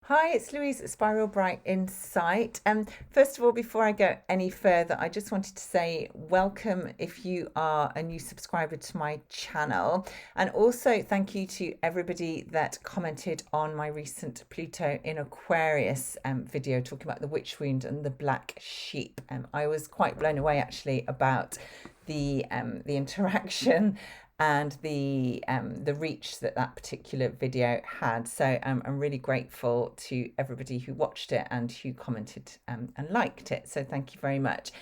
Hi, it's Louise at Spiral Bright Insight. First of all, before I go any further, I just wanted to say welcome if you are a new subscriber to my channel. And also thank you to everybody that commented on my recent Pluto in Aquarius video talking about the witch wound and the black sheep. I was quite blown away actually about the interaction and the reach that that particular video had. So I'm really grateful to everybody who watched it and who commented and liked it. So thank you very much.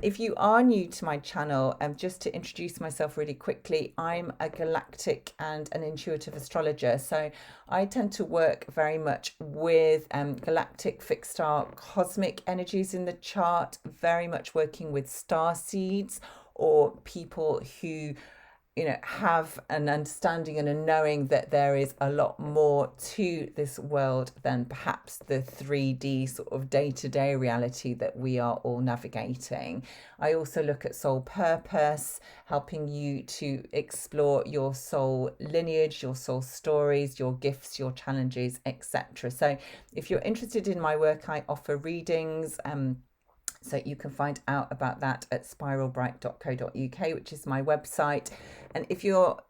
If you are new to my channel, just to introduce myself really quickly, I'm a galactic and an intuitive astrologer. So I tend to work very much with galactic fixed star cosmic energies in the chart, very much working with star seeds or people who have an understanding and a knowing that there is a lot more to this world than perhaps the 3D sort of day-to-day reality that we are all navigating. I also look at soul purpose, helping you to explore your soul lineage, your soul stories, your gifts, your challenges, etc. So if you're interested in my work, I offer readings. So you can find out about that at spiralbright.co.uk, which is my website. And if you're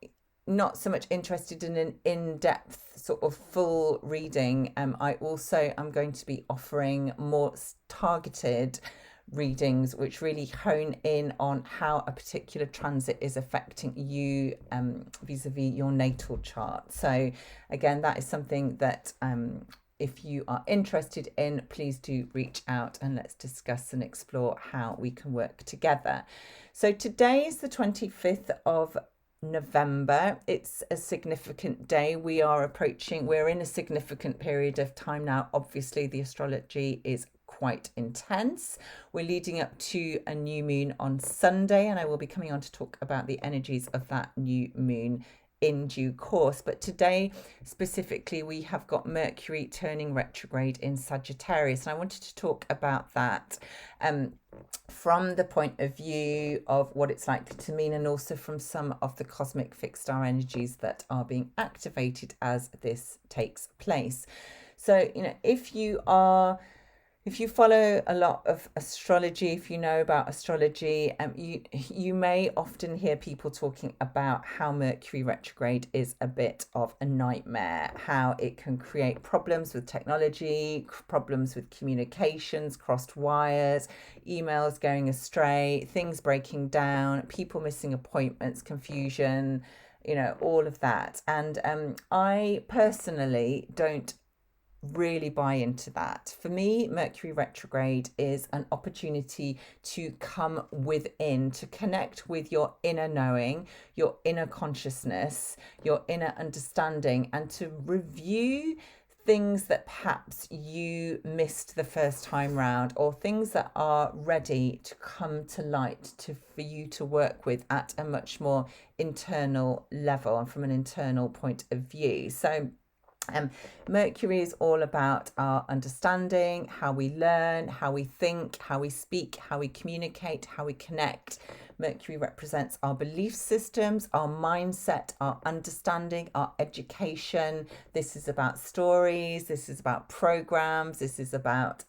not so much interested in an in-depth sort of full reading, I also am going to be offering more targeted readings which really hone in on how a particular transit is affecting you vis-a-vis your natal chart. So again, that is something that if you are interested in, please do reach out and let's discuss and explore how we can work together. So today is the 25th of November. It's a significant day. We're in a significant period of time now. Obviously, the astrology is quite intense. We're leading up to a new moon on Sunday, and I will be coming on to talk about the energies of that new moon in due course. But today specifically we have got Mercury turning retrograde in Sagittarius, and I wanted to talk about that from the point of view of what it's likely to mean, and also from some of the cosmic fixed star energies that are being activated as this takes place. So if you follow a lot of astrology, if you know about astrology, you may often hear people talking about how Mercury retrograde is a bit of a nightmare, how it can create problems with technology, problems with communications, crossed wires, emails going astray, things breaking down, people missing appointments, confusion, all of that. And I personally don't really buy into that. For me, Mercury retrograde is an opportunity to come within, to connect with your inner knowing, your inner consciousness, your inner understanding, and to review things that perhaps you missed the first time round, or things that are ready to come to light for you to work with at a much more internal level and from an internal point of view. So Mercury is all about our understanding, how we learn, how we think, how we speak, how we communicate, how we connect. Mercury represents our belief systems, our mindset, our understanding, our education. This is about stories. This is about programs. This is about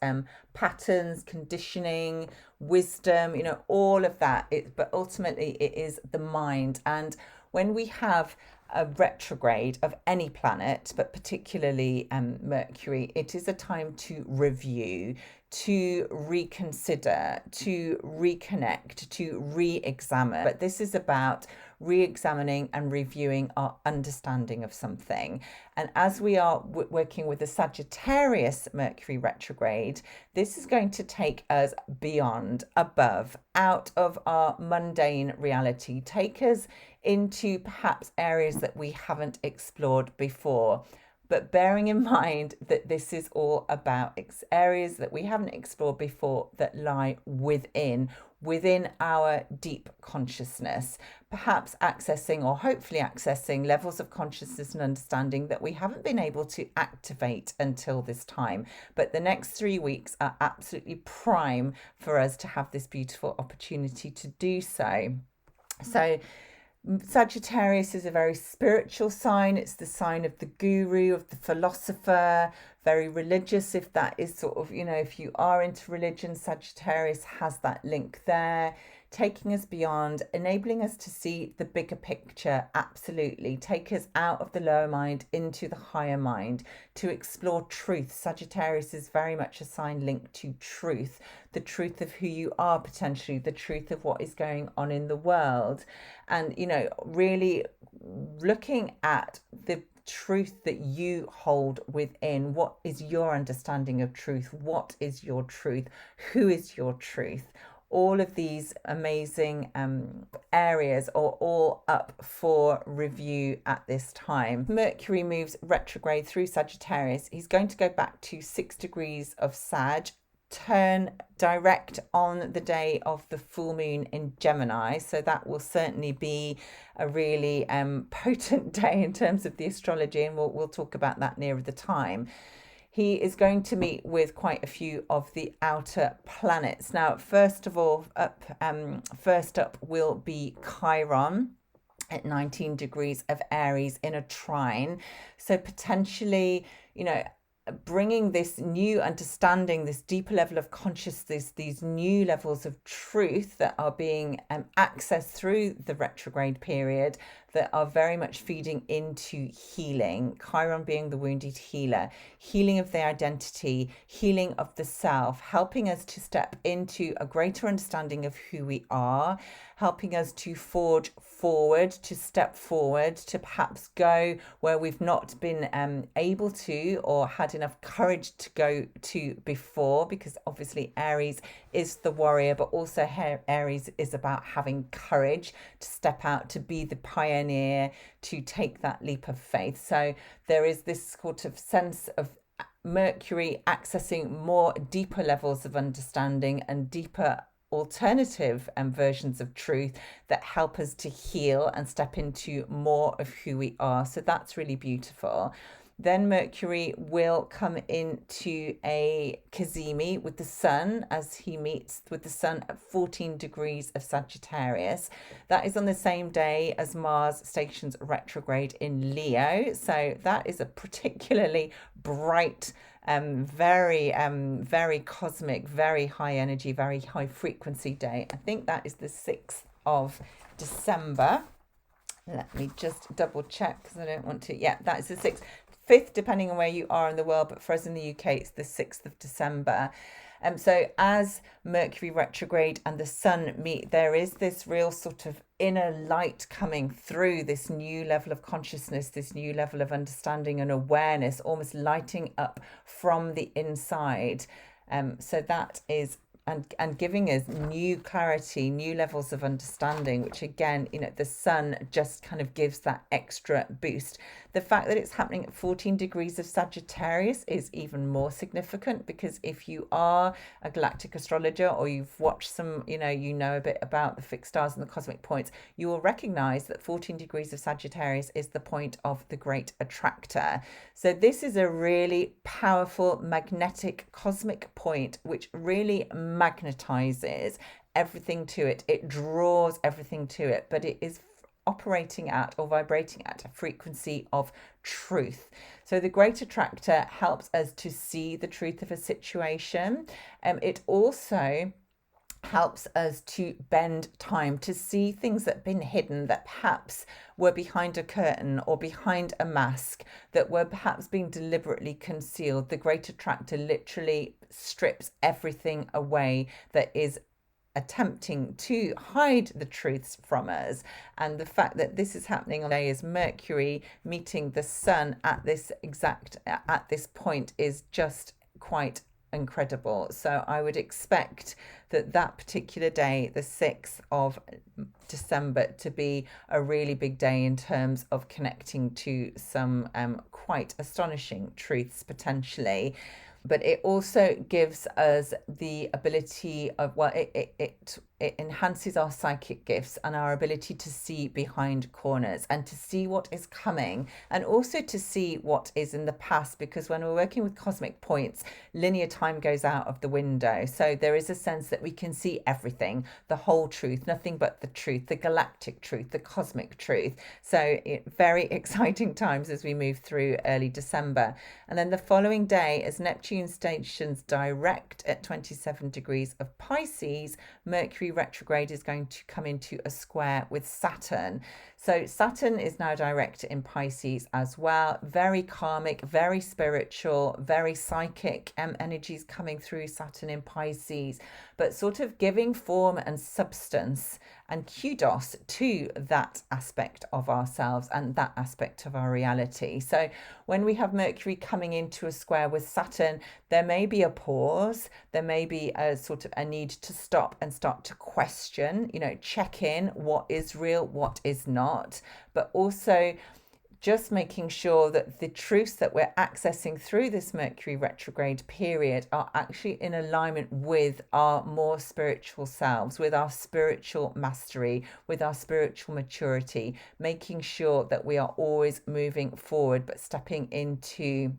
patterns, conditioning, wisdom, all of that. But ultimately, it is the mind. And when we have a retrograde of any planet, but particularly Mercury, it is a time to review, to reconsider, to reconnect, to re-examine. But this is about re-examining and reviewing our understanding of something. And as we are working with the Sagittarius Mercury retrograde, this is going to take us beyond, above, out of our mundane reality, take us into perhaps areas that we haven't explored before. But bearing in mind that this is all about areas that we haven't explored before that lie within our deep consciousness, perhaps accessing or hopefully accessing levels of consciousness and understanding that we haven't been able to activate until this time. But the next 3 weeks are absolutely prime for us to have this beautiful opportunity to do so. So Sagittarius is a very spiritual sign. It's the sign of the guru, of the philosopher, very religious. If that is sort of, if you are into religion, Sagittarius has that link there. Taking us beyond, enabling us to see the bigger picture, absolutely. Take us out of the lower mind into the higher mind, to explore truth. Sagittarius is very much a sign linked to truth, the truth of who you are potentially, the truth of what is going on in the world. And, really looking at the truth that you hold within. What is your understanding of truth? What is your truth? Who is your truth? All of these amazing areas are all up for review at this time. Mercury moves retrograde through Sagittarius. He's going to go back to 6 degrees of Sag, turn direct on the day of the full moon in Gemini. So that will certainly be a really potent day in terms of the astrology, and we'll talk about that nearer the time. He is going to meet with quite a few of the outer planets. Now, first up will be Chiron at 19 degrees of Aries in a trine. So potentially, bringing this new understanding, this deeper level of consciousness, these new levels of truth that are being accessed through the retrograde period, that are very much feeding into healing. Chiron being the wounded healer, healing of the identity, healing of the self, helping us to step into a greater understanding of who we are, helping us to forge forward, to step forward, to perhaps go where we've not been able to or had enough courage to go to before, because obviously Aries is the warrior, but also Aries is about having courage to step out, to be the pioneer, to take that leap of faith. So there is this sort of sense of Mercury accessing more deeper levels of understanding and deeper alternative versions of truth that help us to heal and step into more of who we are. So that's really beautiful. Then Mercury will come into a cazimi with the Sun as he meets with the Sun at 14 degrees of Sagittarius. That is on the same day as Mars stations retrograde in Leo. So that is a particularly bright, very cosmic, very high energy, very high frequency day. I think that is the 6th of December. Let me just double check because I don't want to. Yeah, that is the 6th. 5th, depending on where you are in the world, but for us in the UK, it's the 6th of December. So as Mercury retrograde and the Sun meet, there is this real sort of inner light coming through, this new level of consciousness, this new level of understanding and awareness, almost lighting up from the inside. So that is and giving us new clarity, new levels of understanding, which again, the Sun just kind of gives that extra boost. The fact that it's happening at 14 degrees of Sagittarius is even more significant, because if you are a galactic astrologer or you've watched some, you know a bit about the fixed stars and the cosmic points, you will recognize that 14 degrees of Sagittarius is the point of the Great Attractor. So this is a really powerful magnetic cosmic point, which really magnetizes everything to it. It draws everything to it, but it is operating at or vibrating at a frequency of truth. So the Great Attractor helps us to see the truth of a situation. It also helps us to bend time, to see things that have been hidden, that perhaps were behind a curtain or behind a mask, that were perhaps being deliberately concealed. The Great Attractor literally strips everything away that is attempting to hide the truths from us. And the fact that this is happening on day is Mercury meeting the Sun at this point is just quite incredible. So I would expect that particular day, the 6th of December, to be a really big day in terms of connecting to some quite astonishing truths potentially. but it also gives us the ability of, well, it enhances our psychic gifts and our ability to see behind corners and to see what is coming, and also to see what is in the past, because when we're working with cosmic points, linear time goes out of the window. So there is a sense that we can see everything, the whole truth, nothing but the truth, the galactic truth, the cosmic truth. So very exciting times as we move through early December. And then the following day, as Neptune stations direct at 27 degrees of Pisces, Mercury retrograde is going to come into a square with Saturn. So Saturn is now direct in Pisces as well. Very karmic, very spiritual, very psychic energies coming through Saturn in Pisces, but sort of giving form and substance and kudos to that aspect of ourselves and that aspect of our reality. So when we have Mercury coming into a square with Saturn, there may be a pause, there may be a sort of a need to stop and start to question, check in what is real, what is not, but also just making sure that the truths that we're accessing through this Mercury retrograde period are actually in alignment with our more spiritual selves, with our spiritual mastery, with our spiritual maturity, making sure that we are always moving forward, but stepping into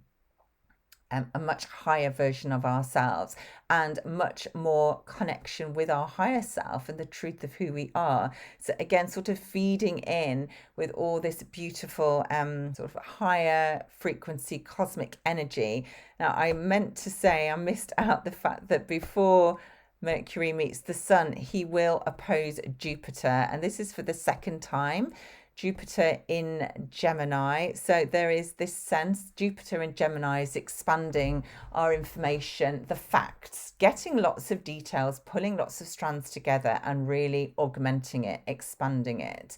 a much higher version of ourselves and much more connection with our higher self and the truth of who we are. So again, sort of feeding in with all this beautiful sort of higher frequency cosmic energy. Now, I meant to say, I missed out the fact that before Mercury meets the Sun, he will oppose Jupiter, and this is for the second time. Jupiter in Gemini. So there is this sense Jupiter in Gemini is expanding our information, the facts, getting lots of details, pulling lots of strands together and really augmenting it, expanding it.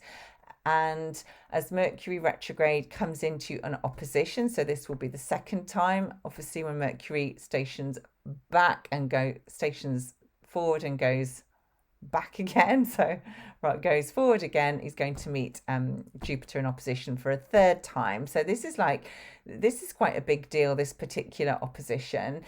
And as Mercury retrograde comes into an opposition, so this will be the second time, obviously, when Mercury stations back and stations forward and goes back again, so right, goes forward again, he's going to meet Jupiter in opposition for a third time. So this is quite a big deal, this particular opposition.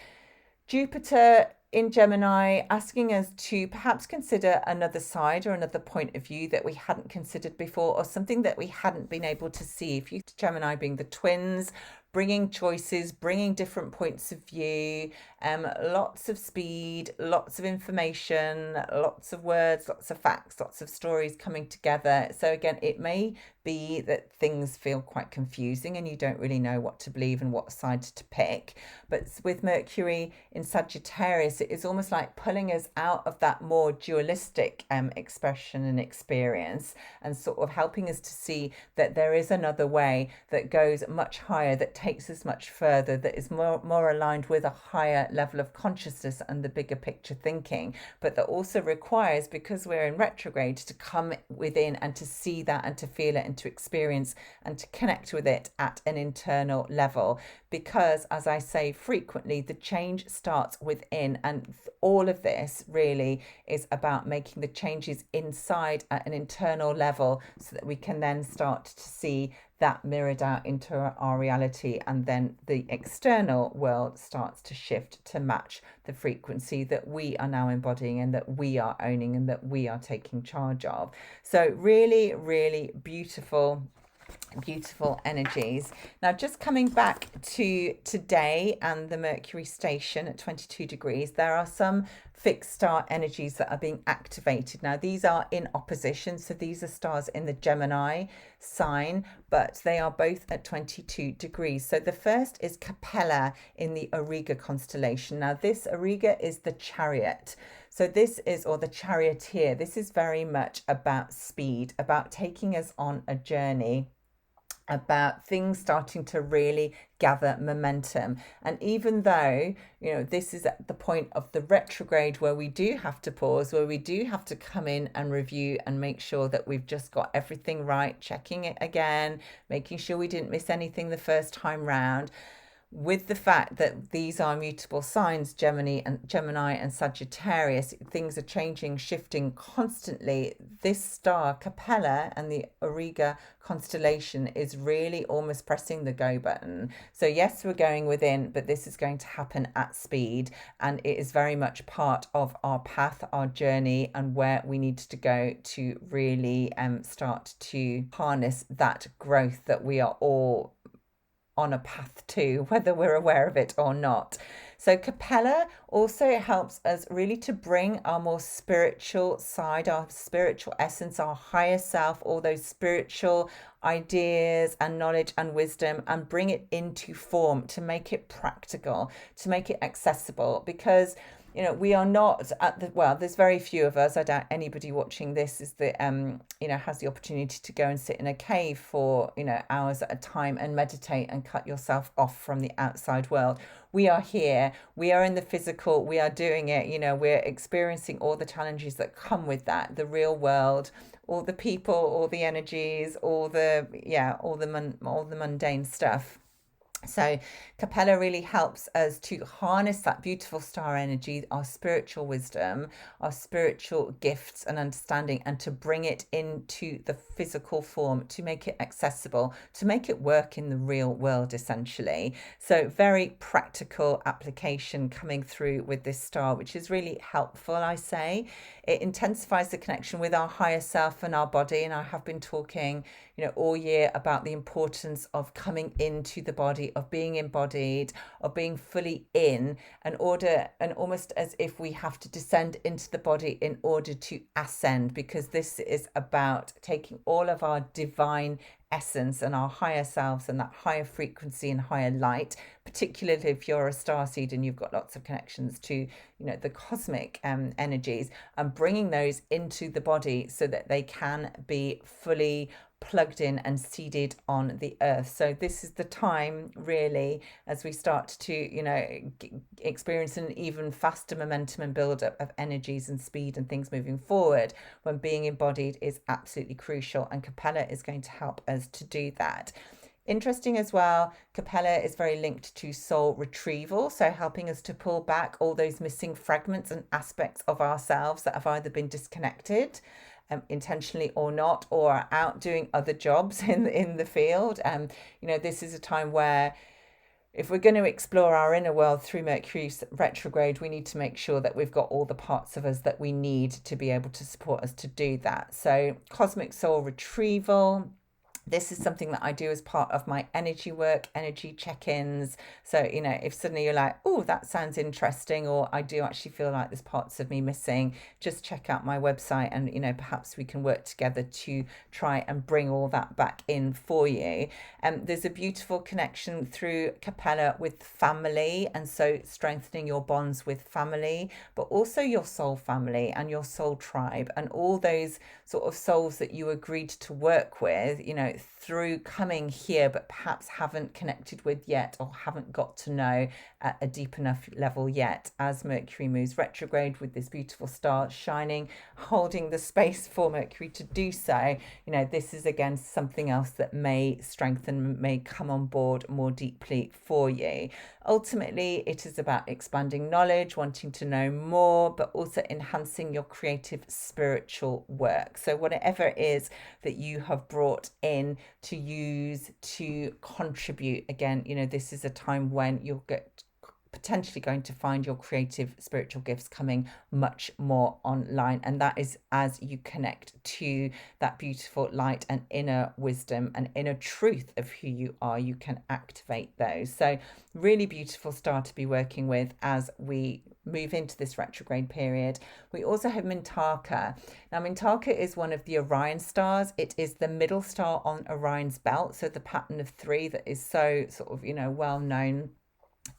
Jupiter in Gemini asking us to perhaps consider another side or another point of view that we hadn't considered before, or something that we hadn't been able to see. If you, Gemini being the twins, bringing choices, bringing different points of view, lots of speed, lots of information, lots of words, lots of facts, lots of stories coming together. So again, it may be that things feel quite confusing and you don't really know what to believe and what side to pick. But with Mercury in Sagittarius, it is almost like pulling us out of that more dualistic expression and experience, and sort of helping us to see that there is another way that goes much higher, that takes us much further, that is more aligned with a higher level of consciousness and the bigger picture thinking, but that also requires, because we're in retrograde, to come within and to see that and to feel it and to experience and to connect with it at an internal level. Because, as I say frequently, the change starts within, and all of this really is about making the changes inside at an internal level, so that we can then start to see that mirrored out into our reality, and then the external world starts to shift to match the frequency that we are now embodying and that we are owning and that we are taking charge of. So really, really beautiful energies. Now, just coming back to today and the Mercury station at 22 degrees, there are some fixed star energies that are being activated. Now, these are in opposition, so these are stars in the Gemini sign, but they are both at 22 degrees. So the first is Capella in the Auriga constellation. Now, this Auriga is the chariot. So this is, or the charioteer, this is very much about speed, about taking us on a journey, about things starting to really gather momentum. And even though, this is at the point of the retrograde where we do have to pause, where we do have to come in and review and make sure that we've just got everything right, checking it again, making sure we didn't miss anything the first time round, with the fact that these are mutable signs, Gemini and Sagittarius, things are changing, shifting constantly. This star, Capella, and the Auriga constellation is really almost pressing the go button. So yes, we're going within, but this is going to happen at speed, and it is very much part of our path, our journey, and where we need to go to really start to harness that growth that we are all on a path to, whether we're aware of it or not. So Capella also helps us really to bring our more spiritual side, our spiritual essence, our higher self, all those spiritual ideas and knowledge and wisdom, and bring it into form, to make it practical, to make it accessible. Because we are not at the, well, there's very few of us. I doubt anybody watching this is the has the opportunity to go and sit in a cave for hours at a time and meditate and cut yourself off from the outside world. We are here, we are in the physical, we are doing it, we're experiencing all the challenges that come with that, the real world, all the people, all the energies, all the mundane stuff. So Capella really helps us to harness that beautiful star energy, our spiritual wisdom, our spiritual gifts and understanding, and to bring it into the physical form, to make it accessible, to make it work in the real world, essentially. So very practical application coming through with this star, which is really helpful, I say. It intensifies the connection with our higher self and our body. And I have been talking, all year about the importance of coming into the body, of being embodied, of being fully in order, and almost as if we have to descend into the body in order to ascend, because this is about taking all of our divine essence and our higher selves and that higher frequency and higher light, particularly if you're a starseed and you've got lots of connections to the cosmic energies, and bringing those into the body so that they can be fully plugged in and seeded on the earth. So this is the time, really, as we start to experience an even faster momentum and build up of energies and speed and things moving forward, when being embodied is absolutely crucial, and Capella is going to help us to do that. Interesting as well, Capella is very linked to soul retrieval, so helping us to pull back all those missing fragments and aspects of ourselves that have either been disconnected intentionally or not, or are out doing other jobs in the field. This is a time where, if we're going to explore our inner world through Mercury retrograde, we need to make sure that we've got all the parts of us that we need to be able to support us to do that. So cosmic soul retrieval, this is something that I do as part of my energy work, energy check-ins. So, if suddenly you're like, oh, that sounds interesting, or I do actually feel like there's parts of me missing, just check out my website and, perhaps we can work together to try and bring all that back in for you. There's a beautiful connection through Capella with family, and so strengthening your bonds with family, but also your soul family and your soul tribe, and all those sort of souls that you agreed to work with, through coming here, but perhaps haven't connected with yet, or haven't got to know at a deep enough level yet, as Mercury moves retrograde with this beautiful star shining, holding the space for Mercury to do so. This is again something else that may strengthen, may come on board more deeply for you. Ultimately, it is about expanding knowledge, wanting to know more, but also enhancing your creative spiritual work. So whatever it is that you have brought in to use to contribute, again, this is a time when you'll get potentially going to find your creative spiritual gifts coming much more online, and that is as you connect to that beautiful light and inner wisdom and inner truth of who you are, you can activate those. So really beautiful star to be working with as we move into this retrograde period. We also have Mintaka. Now Mintaka is one of the Orion stars. It is the middle star on Orion's belt, so the pattern of 3 that is so sort of well known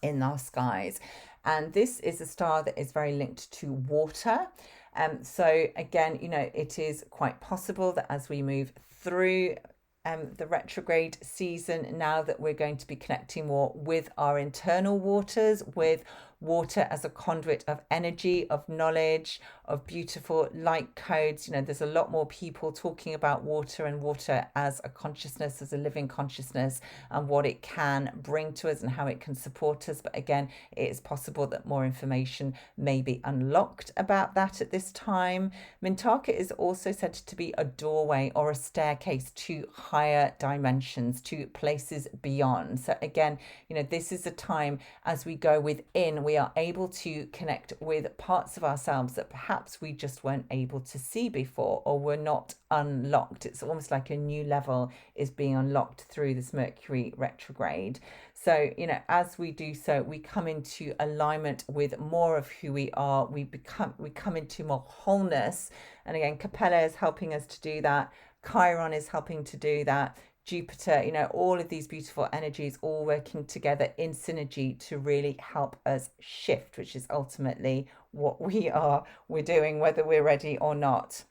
in our skies. And this is a star that is very linked to water. So again, it is quite possible that as we move through the retrograde season, now that we're going to be connecting more with our internal waters, with water as a conduit of energy, of knowledge, of beautiful light codes. You know, there's a lot more people talking about water and water as a consciousness, as a living consciousness, and what it can bring to us and how it can support us. But again, it is possible that more information may be unlocked about that at this time. Mintaka is also said to be a doorway or a staircase to higher dimensions, to places beyond. So again, you know, this is a time as we go within, we are able to connect with parts of ourselves that perhaps we just weren't able to see before or were not unlocked. It's almost like a new level is being unlocked through this Mercury retrograde. So, you know, as we do so, we come into alignment with more of who we are. We come into more wholeness. And again, Capella is helping us to do that. Chiron is helping to do that. Jupiter, you know, all of these beautiful energies all working together in synergy to really help us shift, which is ultimately what we're doing, whether we're ready or not.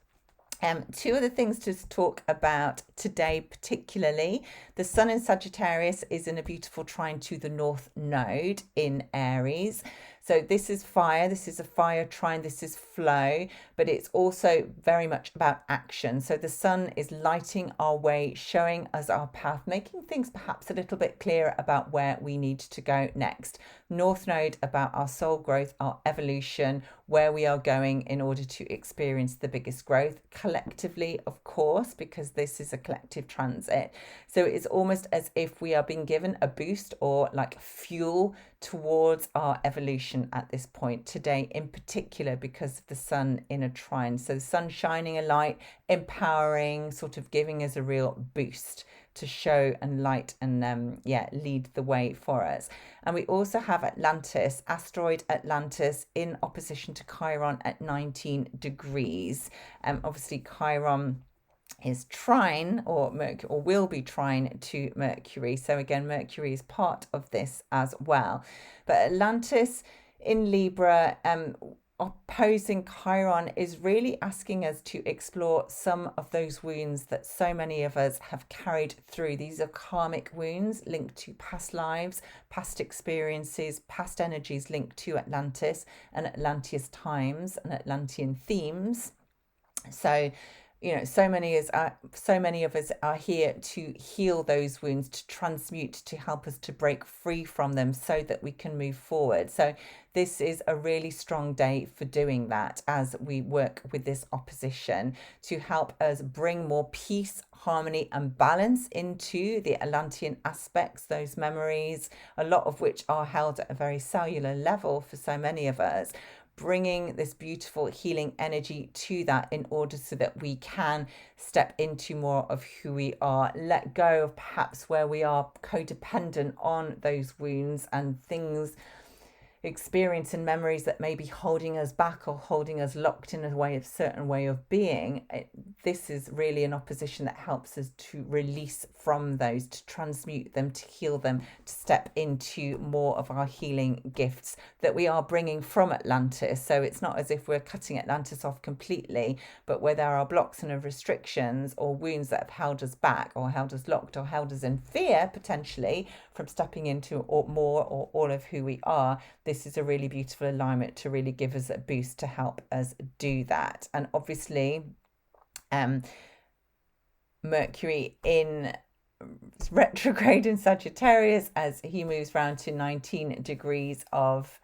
Two other things to talk about today, particularly. The Sun in Sagittarius is in a beautiful trine to the North Node in Aries. So this is fire, this is a fire trine, this is flow, but it's also very much about action. So the Sun is lighting our way, showing us our path, making things perhaps a little bit clearer about where we need to go next. North Node about our soul growth, our evolution, where we are going in order to experience the biggest growth collectively, of course, because this is a collective transit. So it's almost as if we are being given a boost or like fuel towards our evolution at this point today, in particular because of the Sun in a trine. So the Sun shining a light, empowering, sort of giving us a real boost to show and light and lead the way for us. And we also have Atlantis, asteroid Atlantis, in opposition to Chiron at 19 degrees. Obviously Chiron is trine or will be trine to Mercury. So again, Mercury is part of this as well. But Atlantis in Libra, opposing Chiron, is really asking us to explore some of those wounds that so many of us have carried through. These are karmic wounds linked to past lives, past experiences, past energies linked to Atlantis and Atlantean times and Atlantean themes. So, you know, so many of us are here to heal those wounds, to transmute, to help us to break free from them so that we can move forward. So this is a really strong day for doing that as we work with this opposition to help us bring more peace, harmony and balance into the Atlantean aspects, those memories, a lot of which are held at a very cellular level for so many of us, bringing this beautiful healing energy to that in order so that we can step into more of who we are, let go of perhaps where we are codependent on those wounds and things, experience and memories that may be holding us back or holding us locked in a certain way of being. This is really an opposition that helps us to release from those, to transmute them, to heal them, to step into more of our healing gifts that we are bringing from Atlantis. So it's not as if we're cutting Atlantis off completely, but where there are blocks and restrictions or wounds that have held us back or held us locked or held us in fear potentially from stepping into more or all of who we are, this is a really beautiful alignment to really give us a boost to help us do that. And obviously, Mercury in retrograde in Sagittarius as he moves round to 19 degrees of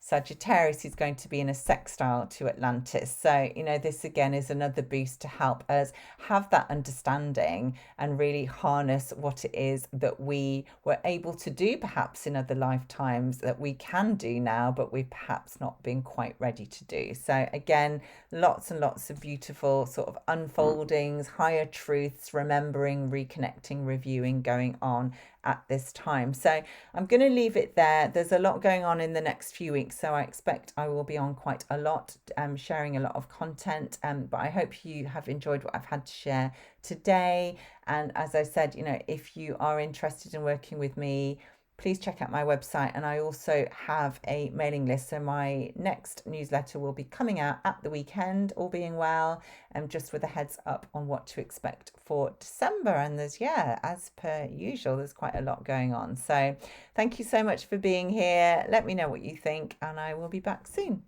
Sagittarius, is going to be in a sextile to Atlantis. So, you know, this again is another boost to help us have that understanding and really harness what it is that we were able to do perhaps in other lifetimes that we can do now, but we've perhaps not been quite ready to do. So again, lots and lots of beautiful sort of unfoldings, higher truths, remembering, reconnecting, reviewing going on at this time. So I'm going to leave it there. There's a lot going on in the next few weeks, so I expect I will be on quite a lot, sharing a lot of content, but I hope you have enjoyed what I've had to share today. And as I said, you know, if you are interested in working with me, please check out my website. And I also have a mailing list. So my next newsletter will be coming out at the weekend, all being well, and just with a heads up on what to expect for December. And there's, yeah, as per usual, there's quite a lot going on. So thank you so much for being here. Let me know what you think, and I will be back soon.